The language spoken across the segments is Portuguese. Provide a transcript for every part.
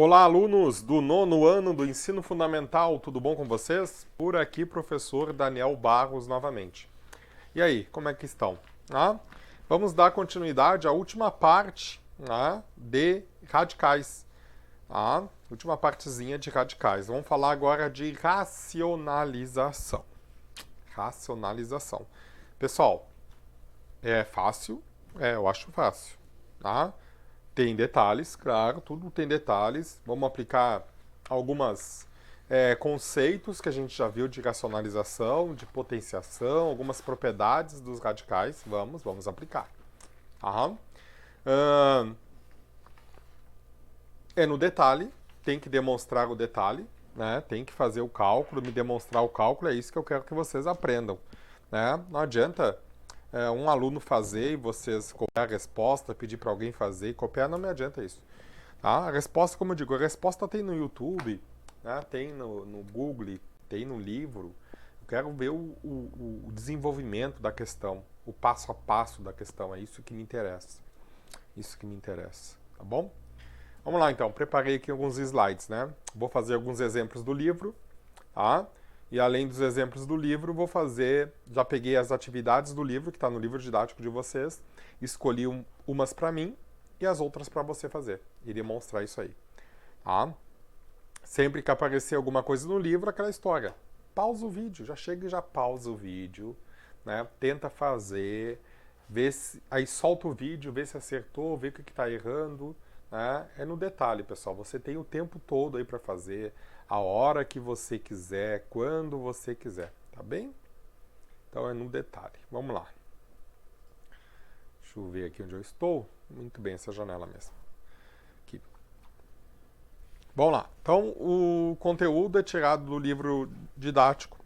Olá, alunos do nono ano do ensino fundamental, tudo bom com vocês? Por aqui, professor Daniel Barros novamente. E aí, como é que estão? Vamos dar continuidade à última parte de radicais. Última partezinha de radicais. Vamos falar agora de racionalização. Racionalização. Pessoal, é fácil? Eu acho fácil. Tem detalhes, claro, tudo tem detalhes. Vamos aplicar alguns conceitos que a gente já viu de racionalização, de potenciação, algumas propriedades dos radicais. Vamos aplicar. Aham. É no detalhe, tem que demonstrar o detalhe, né? Tem que fazer o cálculo, me demonstrar o cálculo, é isso que eu quero que vocês aprendam. Né? Não adianta um aluno fazer e vocês copiar a resposta, pedir para alguém fazer e copiar, não me adianta isso. A resposta, como eu digo, a resposta tem no YouTube, né? Tem no Google, tem no livro. Eu quero ver o desenvolvimento da questão, o passo a passo da questão, é isso que me interessa. Isso que me interessa, tá bom? Vamos lá então, preparei aqui alguns slides, né? Vou fazer alguns exemplos do livro, tá? E além dos exemplos do livro, vou fazer, já peguei as atividades do livro, que está no livro didático de vocês, escolhi umas para mim e as outras para você fazer. E demonstrar isso aí, tá? Sempre que aparecer alguma coisa no livro, aquela história. Pausa o vídeo, já chega e já pausa o vídeo, né? Tenta fazer, vê se, aí solta o vídeo, vê se acertou, vê o que está errando, né? É no detalhe, pessoal. Você tem o tempo todo aí para fazer, a hora que você quiser, quando você quiser, tá bem? Então é no detalhe. Vamos lá. Deixa eu ver aqui onde eu estou. Muito bem, essa janela mesmo. Aqui. Vamos lá. Então o conteúdo é tirado do livro didático,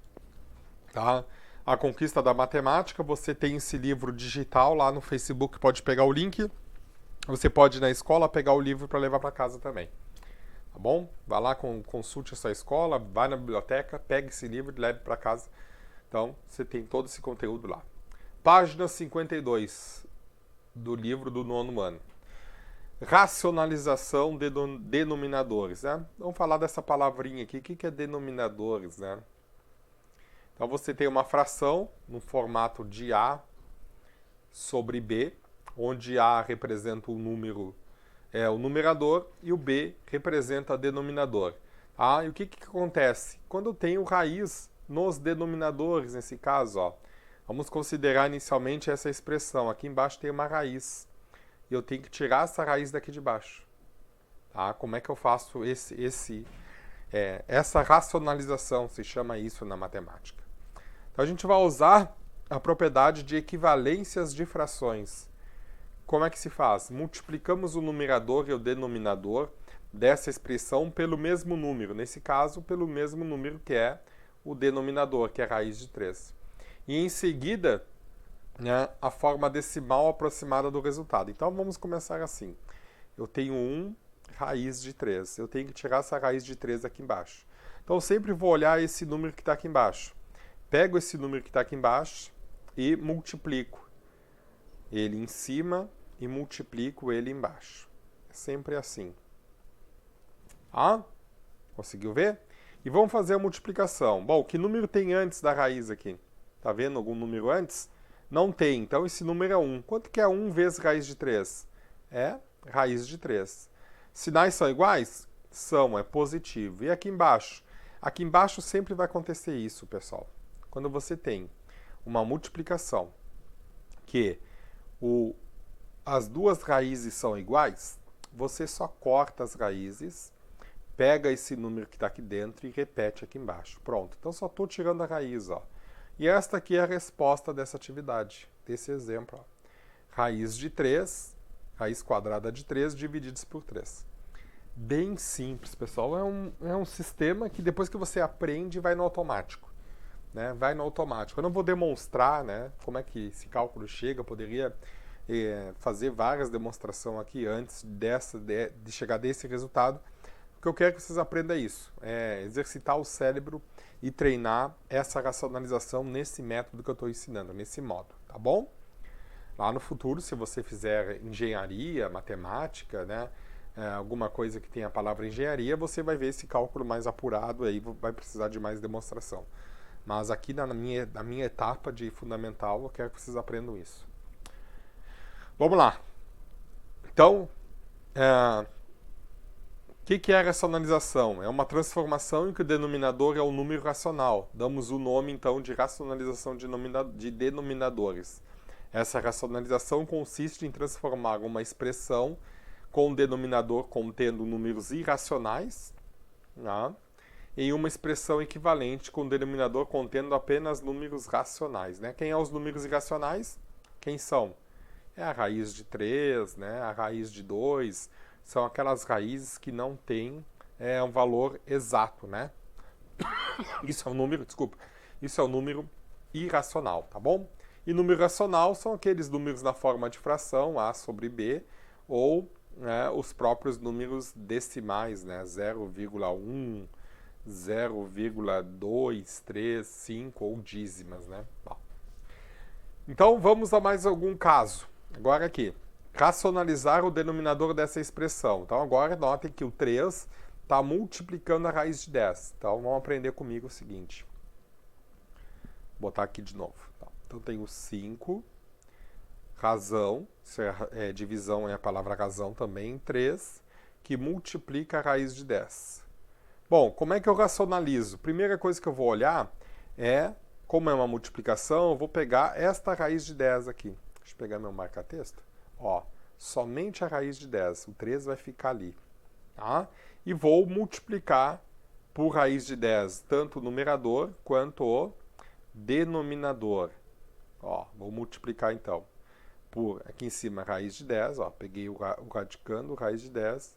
tá? A Conquista da Matemática. Você tem esse livro digital lá no Facebook, pode pegar o link. Você pode ir na escola pegar o livro para levar para casa também. Tá bom? Vá lá, consulte essa escola, vai na biblioteca, pegue esse livro e leve para casa. Então, você tem todo esse conteúdo lá. Página 52 do livro do nono ano. Racionalização de denominadores, né? Vamos falar dessa palavrinha aqui. O que é denominadores, né? Então, você tem uma fração no formato de A sobre B, onde A representa o número, o numerador, e o B representa o denominador. E o que acontece? Quando eu tenho raiz nos denominadores, nesse caso, vamos considerar inicialmente essa expressão. Aqui embaixo tem uma raiz. E eu tenho que tirar essa raiz daqui de baixo. Como é que eu faço essa racionalização? Se chama isso na matemática. Então a gente vai usar a propriedade de equivalências de frações. Como é que se faz? Multiplicamos o numerador e o denominador dessa expressão pelo mesmo número. Nesse caso, pelo mesmo número que é o denominador, que é a raiz de 3. E em seguida, né, a forma decimal aproximada do resultado. Então vamos começar assim. Eu tenho 1 raiz de 3. Eu tenho que tirar essa raiz de 3 aqui embaixo. Então eu sempre vou olhar esse número que está aqui embaixo. Pego esse número que está aqui embaixo e multiplico ele em cima e multiplico ele embaixo. É sempre assim. Conseguiu ver? E vamos fazer a multiplicação. Bom, que número tem antes da raiz aqui? Tá vendo algum número antes? Não tem, então esse número é 1. Quanto que é 1 vezes raiz de 3? É raiz de 3. Sinais são iguais? São, é positivo. E aqui embaixo? Aqui embaixo sempre vai acontecer isso, pessoal. Quando você tem uma multiplicação que as duas raízes são iguais, você só corta as raízes, pega esse número que está aqui dentro e repete aqui embaixo. Pronto, então só estou tirando a raiz. E esta aqui é a resposta dessa atividade, desse exemplo. Raiz de 3, raiz quadrada de 3 divididos por 3. Bem simples, pessoal. É um sistema que depois que você aprende, vai no automático. Né? Vai no automático. Eu não vou demonstrar, né, como é que esse cálculo chega. Eu poderia fazer várias demonstrações aqui antes de chegar desse resultado. O que eu quero que vocês aprendam é isso. É exercitar o cérebro e treinar essa racionalização nesse método que eu estou ensinando, nesse modo, tá bom? Lá no futuro, se você fizer engenharia, matemática, né, alguma coisa que tenha a palavra engenharia, você vai ver esse cálculo mais apurado, aí vai precisar de mais demonstração. Mas aqui na minha etapa de fundamental, eu quero que vocês aprendam isso. Vamos lá. Então, o que é a racionalização? É uma transformação em que o denominador é o número racional. Damos o nome, então, de racionalização de denominadores. Essa racionalização consiste em transformar uma expressão com um denominador contendo números irracionais, né, em uma expressão equivalente com um denominador contendo apenas números racionais. Né? Quem é os números irracionais? Quem são? É a raiz de 3, né? A raiz de 2, são aquelas raízes que não têm um valor exato, né? Isso é um número, desculpa, isso é um número irracional, tá bom? E número racional são aqueles números na forma de fração, A sobre B, ou os próprios números decimais, né? 0,1, 0,235 ou dízimas, né? Bom. Então vamos a mais algum caso. Agora aqui, racionalizar o denominador dessa expressão. Então agora notem que o 3 está multiplicando a raiz de 10. Então vamos aprender comigo o seguinte. Vou botar aqui de novo. Então tenho 5, razão, divisão é a palavra razão também, 3, que multiplica a raiz de 10. Bom, como é que eu racionalizo? Primeira coisa que eu vou olhar é, como é uma multiplicação, eu vou pegar esta raiz de 10 aqui. Deixa eu pegar meu marca-texto. Ó, somente a raiz de 10, o 3 vai ficar ali. Tá? E vou multiplicar por raiz de 10, tanto o numerador quanto o denominador. Ó, vou multiplicar então por, aqui em cima, raiz de 10, ó, peguei o radicando, raiz de 10,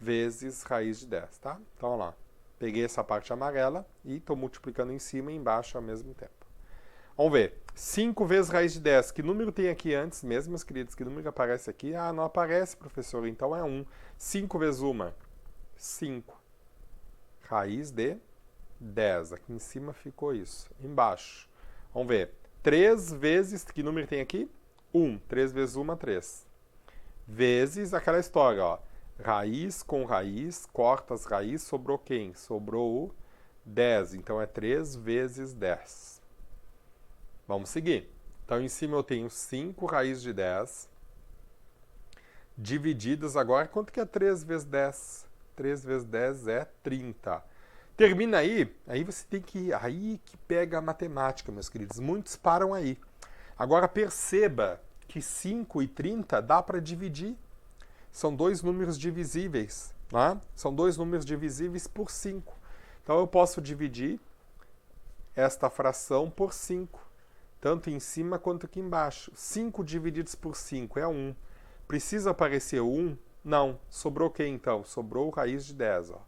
vezes raiz de 10, tá? Então, ó lá, peguei essa parte amarela e estou multiplicando em cima e embaixo ao mesmo tempo. Vamos ver. 5 vezes raiz de 10. Que número tem aqui antes mesmo, meus queridos? Que número aparece aqui? Ah, não aparece, professor. Então é 1. 5 vezes 1. 5. Raiz de 10. Aqui em cima ficou isso. Embaixo. Vamos ver. 3 vezes... Que número tem aqui? 1. 3 vezes 1, 3. Vezes aquela história, ó. Raiz com raiz, corta as raízes, sobrou quem? Sobrou o 10. Então é 3 vezes 10. Vamos seguir. Então, em cima eu tenho 5 raiz de 10, divididas agora, quanto que é 3 vezes 10? 3 vezes 10 é 30. Termina aí você tem que ir, aí que pega a matemática, meus queridos. Muitos param aí. Agora, perceba que 5 e 30 dá para dividir. São dois números divisíveis, né? São dois números divisíveis por 5. Então, eu posso dividir esta fração por 5. Tanto em cima quanto aqui embaixo. 5 divididos por 5 é 1. Precisa aparecer 1? Não. Sobrou o que então? Sobrou raiz de 10. Ó.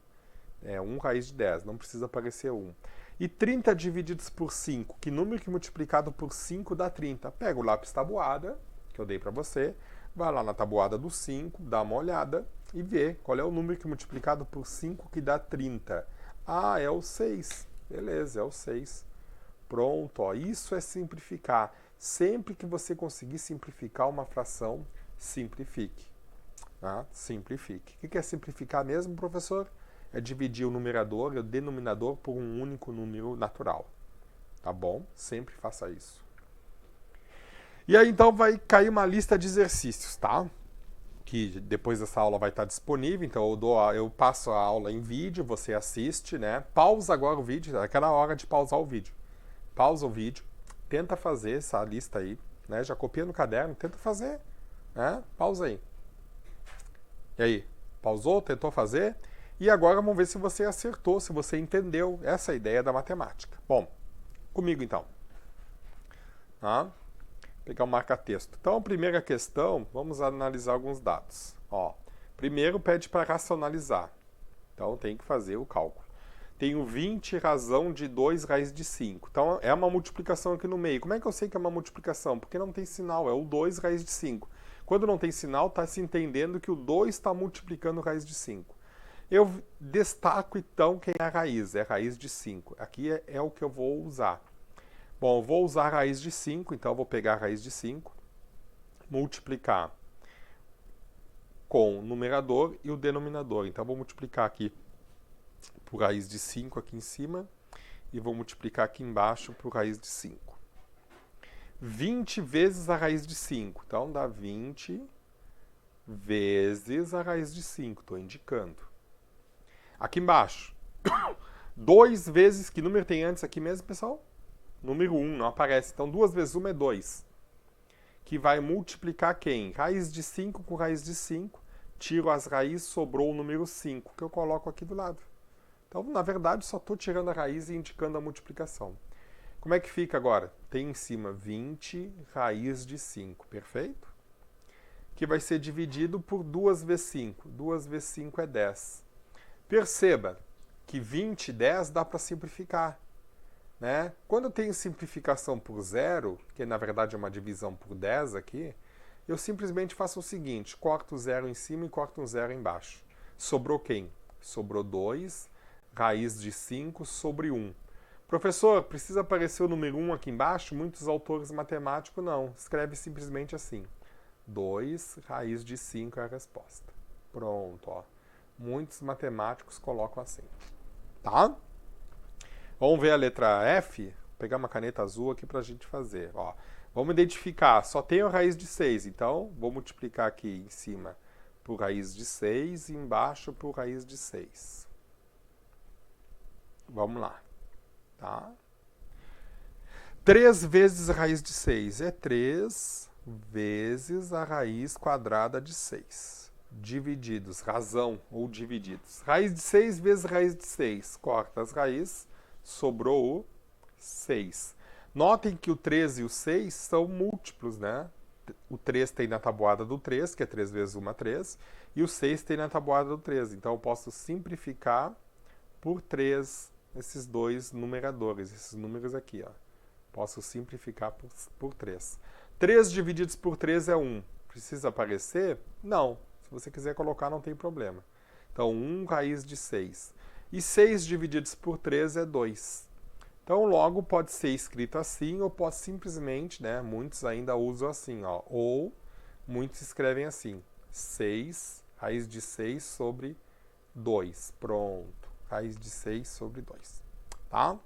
É 1 raiz de 10. Não precisa aparecer 1. E 30 divididos por 5? Que número que multiplicado por 5 dá 30? Pega o lápis tabuada, que eu dei para você. Vai lá na tabuada do 5, dá uma olhada e vê qual é o número que multiplicado por 5 que dá 30. Ah, é o 6. Beleza, é o 6. Pronto, ó, isso é simplificar. Sempre que você conseguir simplificar uma fração, simplifique. Tá? Simplifique. O que é simplificar mesmo, professor? É dividir o numerador e o denominador por um único número natural. Tá bom? Sempre faça isso. E aí, então, vai cair uma lista de exercícios, tá? Que depois dessa aula vai estar disponível. Então, eu passo a aula em vídeo, você assiste, né? Pausa agora o vídeo, é aquela hora de pausar o vídeo. Pausa o vídeo, tenta fazer essa lista aí, né? Já copia no caderno, tenta fazer, né? Pausa aí. E aí, pausou, tentou fazer? E agora vamos ver se você acertou, se você entendeu essa ideia da matemática. Bom, comigo então. Tá? Pegar o marca-texto. Então, a primeira questão, vamos analisar alguns dados. Ó, primeiro pede para racionalizar. Então, tem que fazer o cálculo. Tenho 20 razão de 2 raiz de 5. Então, é uma multiplicação aqui no meio. Como é que eu sei que é uma multiplicação? Porque não tem sinal, é o 2 raiz de 5. Quando não tem sinal, está se entendendo que o 2 está multiplicando raiz de 5. Eu destaco, então, quem é a raiz. É a raiz de 5. Aqui é o que eu vou usar. Bom, eu vou usar a raiz de 5, então eu vou pegar a raiz de 5, multiplicar com o numerador e o denominador. Então, vou multiplicar aqui por raiz de 5 aqui em cima e vou multiplicar aqui embaixo por raiz de 5. 20 vezes a raiz de 5. Então, dá 20 vezes a raiz de 5. Estou indicando. Aqui embaixo. 2 vezes... Que número tem antes aqui mesmo, pessoal? Número 1, não aparece. Então, 2 vezes 1 é 2. Que vai multiplicar quem? Raiz de 5 com raiz de 5. Tiro as raízes, sobrou o número 5, que eu coloco aqui do lado. Então, na verdade, só estou tirando a raiz e indicando a multiplicação. Como é que fica agora? Tem em cima 20 raiz de 5, perfeito? Que vai ser dividido por 2 vezes 5. 2 vezes 5 é 10. Perceba que 20 e 10 dá para simplificar. Né? Quando eu tenho simplificação por zero, que na verdade é uma divisão por 10 aqui, eu simplesmente faço o seguinte, corto o zero em cima e corto um zero embaixo. Sobrou quem? Sobrou 2, raiz de 5 sobre 1. Professor, precisa aparecer o número 1 aqui embaixo? Muitos autores matemáticos não. Escreve simplesmente assim. 2, raiz de 5 é a resposta. Pronto, ó. Muitos matemáticos colocam assim. Tá? Vamos ver a letra F? Vou pegar uma caneta azul aqui para a gente fazer. Ó, vamos identificar. Só tenho a raiz de 6, então vou multiplicar aqui em cima por raiz de 6 e embaixo por raiz de 6. Vamos lá. Tá? 3 vezes a raiz de 6 é 3 vezes a raiz quadrada de 6. Divididos, razão ou divididos. Raiz de 6 vezes raiz de 6. Corta as raízes. Sobrou o 6. Notem que o 3 e o 6 são múltiplos, né? O 3 tem na tabuada do 3, que é 3 vezes 1 é 3, e o 6 tem na tabuada do 3. Então, eu posso simplificar por 3 esses dois numeradores, esses números aqui, ó. Posso simplificar por 3. 3 divididos por 3 é 1. Precisa aparecer? Não. Se você quiser colocar, não tem problema. Então, 1 raiz de 6. E 6 divididos por 3 é 2. Então, logo pode ser escrito assim, ou pode simplesmente, né? Muitos ainda usam assim, ó. Ou muitos escrevem assim. 6, raiz de 6 sobre 2. Pronto. Raiz de 6 sobre 2. Tá?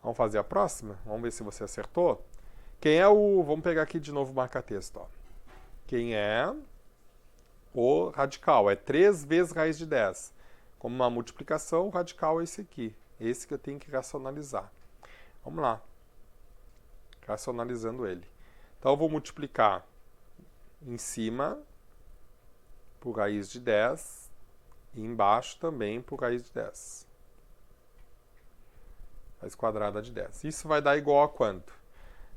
Vamos fazer a próxima? Vamos ver se você acertou. Quem é o... Vamos pegar aqui de novo o marca-texto, ó. Quem é o radical? É 3 vezes raiz de 10. Como uma multiplicação, o radical é esse aqui. Esse que eu tenho que racionalizar. Vamos lá. Racionalizando ele. Então, eu vou multiplicar em cima por raiz de 10 e embaixo também por raiz de 10. Raiz quadrada de 10. Isso vai dar igual a quanto?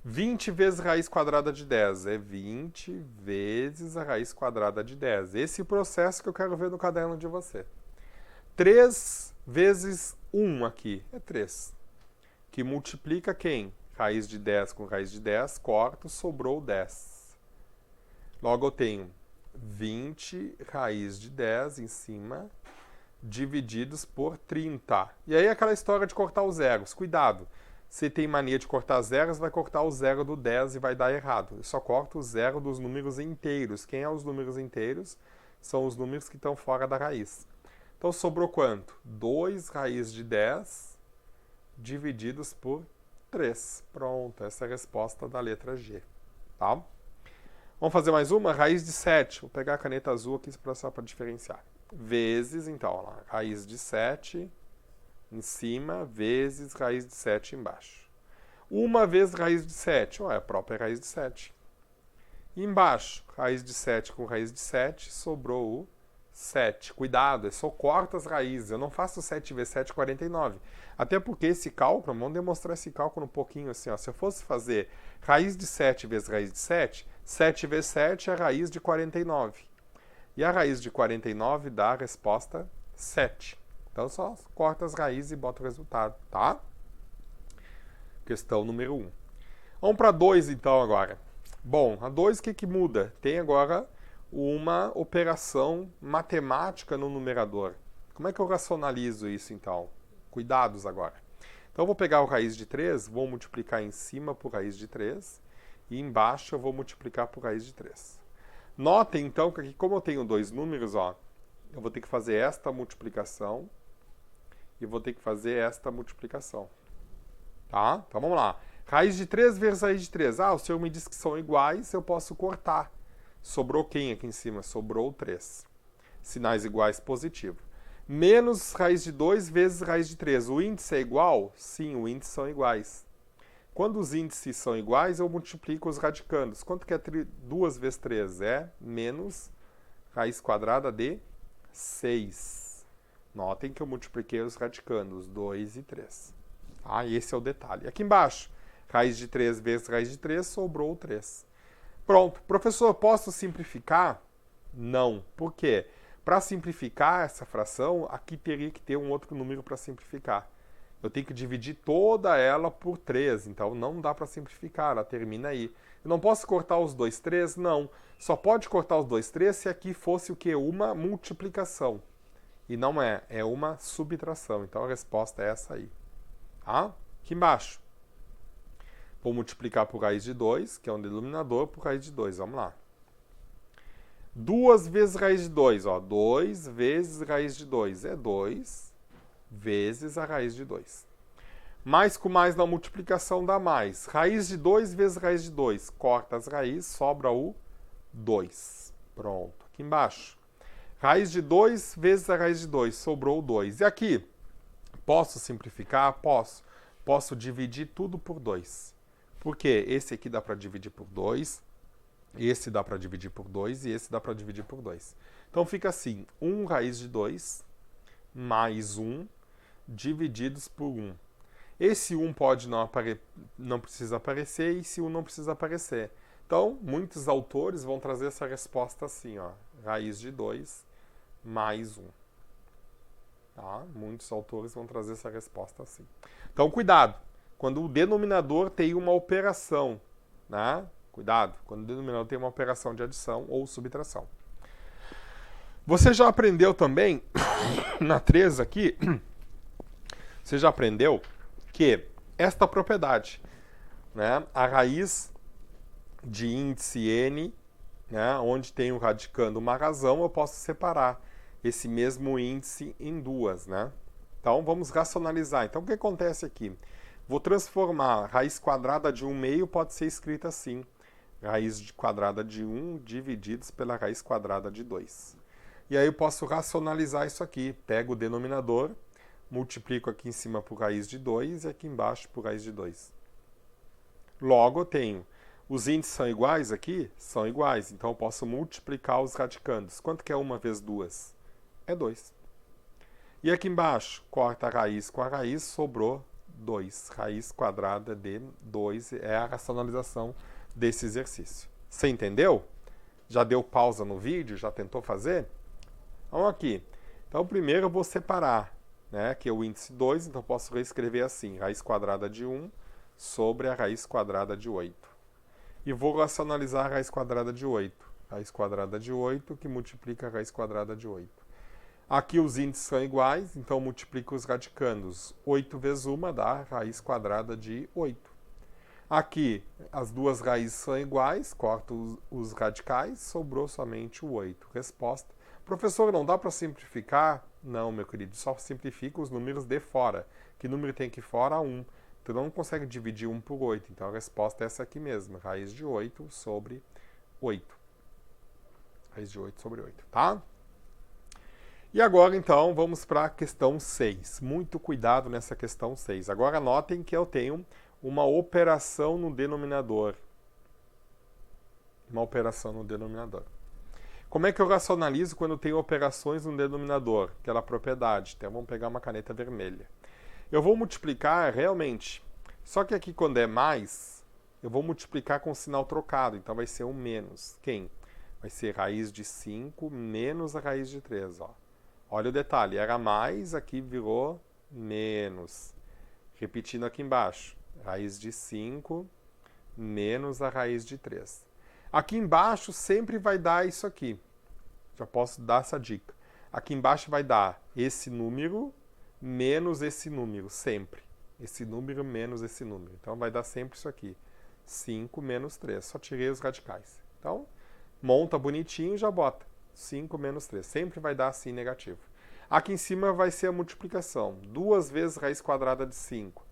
20 vezes raiz quadrada de 10 é 20 vezes a raiz quadrada de 10. Esse processo que eu quero ver no caderno de você. 3 vezes 1 aqui é 3. Que multiplica quem? Raiz de 10 com raiz de 10, corto, sobrou 10. Logo eu tenho 20 raiz de 10 em cima, divididos por 30. E aí aquela história de cortar os zeros. Cuidado, se tem mania de cortar zeros, vai cortar o zero do 10 e vai dar errado. Eu só corto o zero dos números inteiros. Quem é os números inteiros? São os números que estão fora da raiz. Então, sobrou quanto? 2 raiz de 10 divididos por 3. Pronto, essa é a resposta da letra G. Tá? Vamos fazer mais uma? Raiz de 7. Vou pegar a caneta azul aqui só para diferenciar. Vezes, então, ó lá, raiz de 7 em cima, vezes raiz de 7 embaixo. 1 vezes raiz de 7. É a própria raiz de 7. E embaixo, raiz de 7 com raiz de 7, sobrou o 7. Cuidado, eu só corto as raízes. Eu não faço 7 vezes 7, 49. Até porque esse cálculo, vamos demonstrar esse cálculo um pouquinho assim. Ó. Se eu fosse fazer raiz de 7 vezes raiz de 7, 7 vezes 7 é a raiz de 49. E a raiz de 49 dá a resposta 7. Então só corta as raízes e bota o resultado, tá? Questão número 1. Vamos para 2 então agora. Bom, a 2 o que muda? Tem agora uma operação matemática no numerador. Como é que eu racionalizo isso, então? Cuidados agora. Então, eu vou pegar o raiz de 3, vou multiplicar em cima por raiz de 3, e embaixo eu vou multiplicar por raiz de 3. Notem, então, que aqui, como eu tenho dois números, ó, eu vou ter que fazer esta multiplicação e vou ter que fazer esta multiplicação. Tá? Então, vamos lá. Raiz de 3 vezes raiz de 3. Ah, o senhor me disse que são iguais, eu posso cortar. Sobrou quem aqui em cima? Sobrou 3. Sinais iguais, positivo. Menos raiz de 2 vezes raiz de 3. O índice é igual? Sim, os índices são iguais. Quando os índices são iguais, eu multiplico os radicandos. Quanto que é 2 vezes 3? É menos raiz quadrada de 6. Notem que eu multipliquei os radicandos, 2 e 3. Ah, esse é o detalhe. Aqui embaixo, raiz de 3 vezes raiz de 3, sobrou 3. Pronto. Professor, posso simplificar? Não. Por quê? Para simplificar essa fração, aqui teria que ter um outro número para simplificar. Eu tenho que dividir toda ela por 3, então não dá para simplificar, ela termina aí. Eu não posso cortar os dois 3? Não. Só pode cortar os dois 3 se aqui fosse o quê? Uma multiplicação. E não é, é uma subtração. Então a resposta é essa aí. Tá? Aqui embaixo. Vou multiplicar por raiz de 2, que é um denominador, por raiz de 2. Vamos lá. 2 vezes raiz de 2. Ó, 2 vezes raiz de 2 é 2 vezes a raiz de 2. Mais com mais na multiplicação dá mais. Raiz de 2 vezes raiz de 2. Corta as raízes, sobra o 2. Pronto. Aqui embaixo. Raiz de 2 vezes a raiz de 2. Sobrou 2. E aqui? Posso simplificar? Posso. Posso dividir tudo por 2. Por quê? Esse aqui dá para dividir por 2. Esse dá para dividir por 2 e esse dá para dividir por 2. Então fica assim, 1 raiz de 2 mais 1 divididos por 1. Esse 1 pode não precisa aparecer e esse 1 não precisa aparecer. Então, muitos autores vão trazer essa resposta assim, ó, raiz de 2 mais 1. Tá? Muitos autores vão trazer essa resposta assim. Então, cuidado, quando o denominador tem uma operação, né? Cuidado, quando o denominador tem uma operação de adição ou subtração. Você já aprendeu também, na 3 aqui, você já aprendeu que esta propriedade, né, a raiz de índice n, né, onde tem o radicando uma razão, eu posso separar esse mesmo índice em duas. Né? Então, vamos racionalizar. Então, o que acontece aqui? Vou transformar a raiz quadrada de 1 meio, pode ser escrita assim. Raiz quadrada de 1 divididos pela raiz quadrada de 2. E aí eu posso racionalizar isso aqui. Pego o denominador, multiplico aqui em cima por raiz de 2 e aqui embaixo por raiz de 2. Logo eu tenho, os índices são iguais aqui? São iguais, então eu posso multiplicar os radicandos. Quanto que é 1 vezes 2? É 2. E aqui embaixo, corta a raiz com a raiz, sobrou 2. Raiz quadrada de 2 é a racionalização desse exercício. Você entendeu? Já deu pausa no vídeo? Já tentou fazer? Vamos aqui. Então, primeiro eu vou separar, né, que é o índice 2, então eu posso reescrever assim, raiz quadrada de 1 sobre a raiz quadrada de 8. E vou racionalizar a raiz quadrada de 8. Raiz quadrada de 8 que multiplica a raiz quadrada de 8. Aqui os índices são iguais, então eu multiplico os radicandos. 8 vezes 1 dá raiz quadrada de 8. Aqui as duas raízes são iguais, corto os radicais, sobrou somente o 8. Resposta. Professor, não dá para simplificar? Não, meu querido, só simplifica os números de fora. Que número tem aqui fora? 1. Tu não consegue dividir 1 por 8, então a resposta é essa aqui mesmo, raiz de 8 sobre 8. Raiz de 8 sobre 8, tá? E agora, então, vamos para a questão 6. Muito cuidado nessa questão 6. Agora, notem que eu tenho uma operação no denominador. Uma operação no denominador. Como é que eu racionalizo quando eu tenho operações no denominador? Aquela propriedade. Então, vamos pegar uma caneta vermelha. Eu vou multiplicar realmente. Só que aqui, quando é mais, eu vou multiplicar com o sinal trocado. Então, vai ser um menos. Quem? Vai ser raiz de 5 menos a raiz de 3. Ó. Olha o detalhe. Era mais, aqui virou menos. Repetindo aqui embaixo. Raiz de 5 menos a raiz de 3. Aqui embaixo sempre vai dar isso aqui. Já posso dar essa dica. Aqui embaixo vai dar esse número menos esse número, sempre. Esse número menos esse número. Então vai dar sempre isso aqui. 5 menos 3. Só tirei os radicais. Então, monta bonitinho e já bota 5 menos 3. Sempre vai dar assim negativo. Aqui em cima vai ser a multiplicação. 2 vezes raiz quadrada de 5.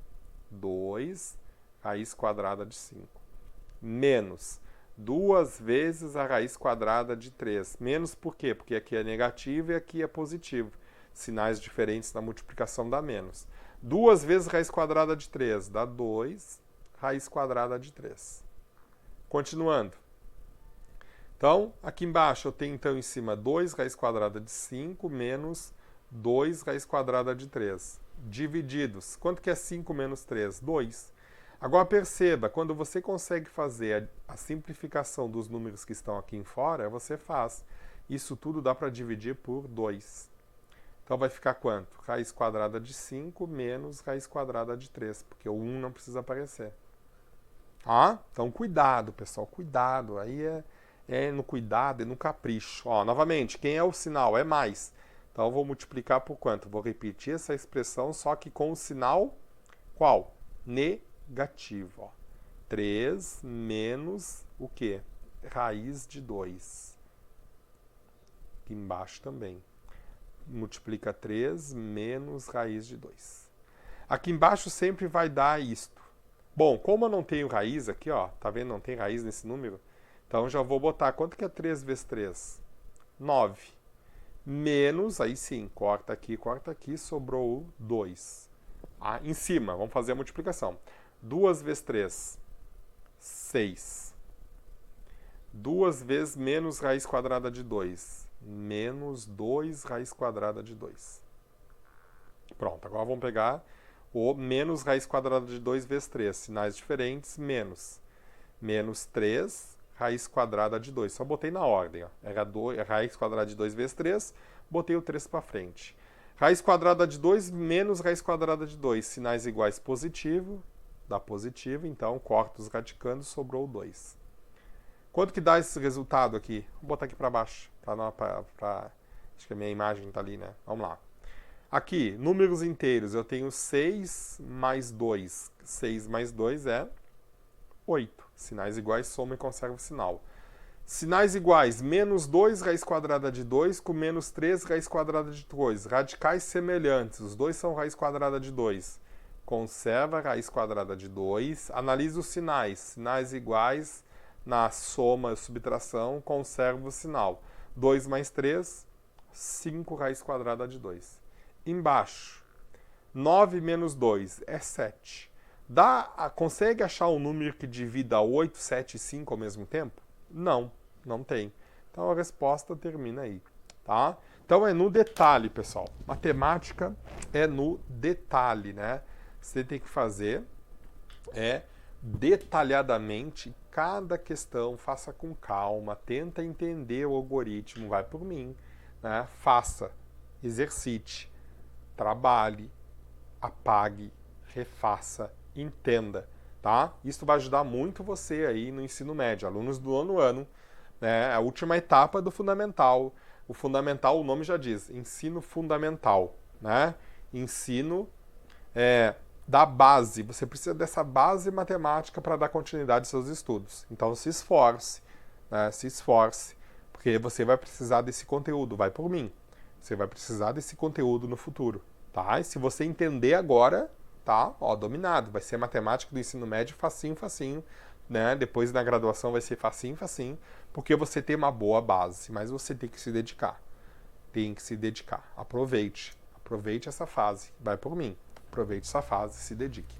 2 raiz quadrada de 5. Menos 2 vezes a raiz quadrada de 3. Menos por quê? Porque aqui é negativo e aqui é positivo. Sinais diferentes na multiplicação dá menos. 2 vezes raiz quadrada de 3 dá 2 raiz quadrada de 3. Continuando. Então, aqui embaixo eu tenho então em cima 2 raiz quadrada de 5 menos 2 raiz quadrada de 3. Divididos. Quanto que é 5 menos 3? 2. Agora perceba, quando você consegue fazer a simplificação dos números que estão aqui em fora, você faz. Isso tudo dá para dividir por 2. Então vai ficar quanto? Raiz quadrada de 5 menos raiz quadrada de 3, porque o 1 não precisa aparecer. Ah, então cuidado, pessoal, cuidado. Aí é no cuidado e no capricho. Ó, novamente, quem é o sinal? É mais. Então eu vou multiplicar por quanto? Vou repetir essa expressão, só que com o sinal qual? Negativo. Ó. 3 menos o quê? Raiz de 2. Aqui embaixo também. Multiplica 3 menos raiz de 2. Aqui embaixo sempre vai dar isto. Bom, como eu não tenho raiz aqui, ó, tá vendo? Não tem raiz nesse número. Então já vou botar, quanto que é 3 vezes 3? 9. Menos, aí sim, corta aqui, sobrou 2. Ah, em cima, vamos fazer a multiplicação. 2 vezes 3, 6. 2 vezes menos raiz quadrada de 2. Menos 2 raiz quadrada de 2. Pronto, agora vamos pegar o menos raiz quadrada de 2 vezes 3. Sinais diferentes, menos. Menos 3 raiz quadrada de 2. Só botei na ordem. Ó. Era raiz quadrada de 2 vezes 3, botei o 3 para frente. Raiz quadrada de 2 menos raiz quadrada de 2. Sinais iguais positivo, dá positivo, então corta os radicandos, sobrou 2. Quanto que dá esse resultado aqui? Vou botar aqui para baixo. Acho que a minha imagem está ali, né? Vamos lá. Aqui, números inteiros, eu tenho 6 mais 2. 6 mais 2 é 8. Sinais iguais, soma e conserva o sinal. Sinais iguais, menos 2 raiz quadrada de 2 com menos 3 raiz quadrada de 2. Radicais semelhantes, os dois são raiz quadrada de 2. Conserva a raiz quadrada de 2. Analisa os sinais. Sinais iguais, na soma e subtração, conserva o sinal. 2 mais 3, 5 raiz quadrada de 2. Embaixo, 9 menos 2 é 7. Consegue achar um número que divida 8, 7 e 5 ao mesmo tempo? Não, não tem. Então a resposta termina aí, tá? Então é no detalhe, pessoal. Matemática é no detalhe, né? Você tem que fazer detalhadamente cada questão, faça com calma, tenta entender o algoritmo, vai por mim, né? Faça, exercite, trabalhe, apague, refaça, entenda, tá? Isso vai ajudar muito você aí no ensino médio, alunos do nono ano, né? A última etapa do fundamental. O fundamental, o nome já diz, ensino fundamental, né? Ensino da base. Você precisa dessa base matemática para dar continuidade aos seus estudos. Então se esforce, né? Se esforce, porque você vai precisar desse conteúdo, vai por mim. Você vai precisar desse conteúdo no futuro, tá? E se você entender agora, tá? Ó, dominado. Vai ser matemática do ensino médio facinho, facinho, né? Depois na graduação vai ser facinho, facinho, porque você tem uma boa base, mas você tem que se dedicar. Tem que se dedicar. Aproveite. Aproveite essa fase. Vai por mim. Aproveite essa fase, se dedique.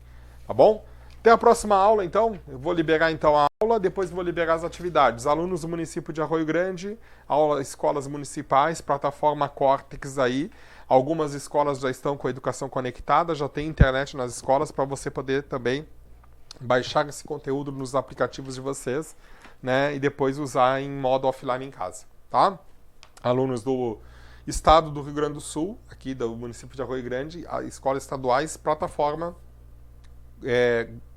Tá bom? Até a próxima aula, então. Eu vou liberar, então, a aula, depois vou liberar as atividades. Alunos do município de Arroio Grande, aula escolas municipais, plataforma Córtex aí. Algumas escolas já estão com a educação conectada, já tem internet nas escolas para você poder também baixar esse conteúdo nos aplicativos de vocês, né? E depois usar em modo offline em casa, tá? Alunos do Estado do Rio Grande do Sul, aqui do município de Arroio Grande, escolas estaduais, plataforma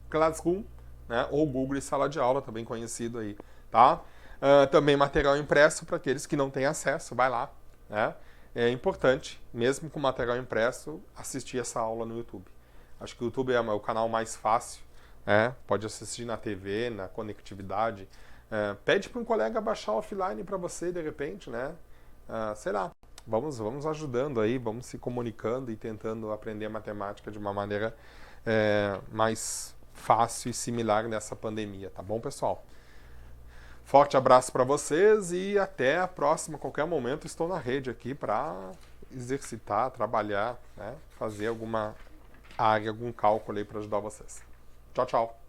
Classroom, né, ou Google e Sala de Aula, também conhecido aí, tá? Também material impresso para aqueles que não têm acesso, vai lá, né? É importante, mesmo com material impresso, assistir essa aula no YouTube. Acho que o YouTube é o canal mais fácil, né? Pode assistir na TV, na conectividade, Pede para um colega baixar offline para você, de repente, né? Sei lá, vamos ajudando aí, vamos se comunicando e tentando aprender matemática de uma maneira mais fácil e similar nessa pandemia, tá bom, pessoal? Forte abraço para vocês e até a próxima. Qualquer momento estou na rede aqui para exercitar, trabalhar, né? Fazer alguma área, algum cálculo aí para ajudar vocês. Tchau, tchau.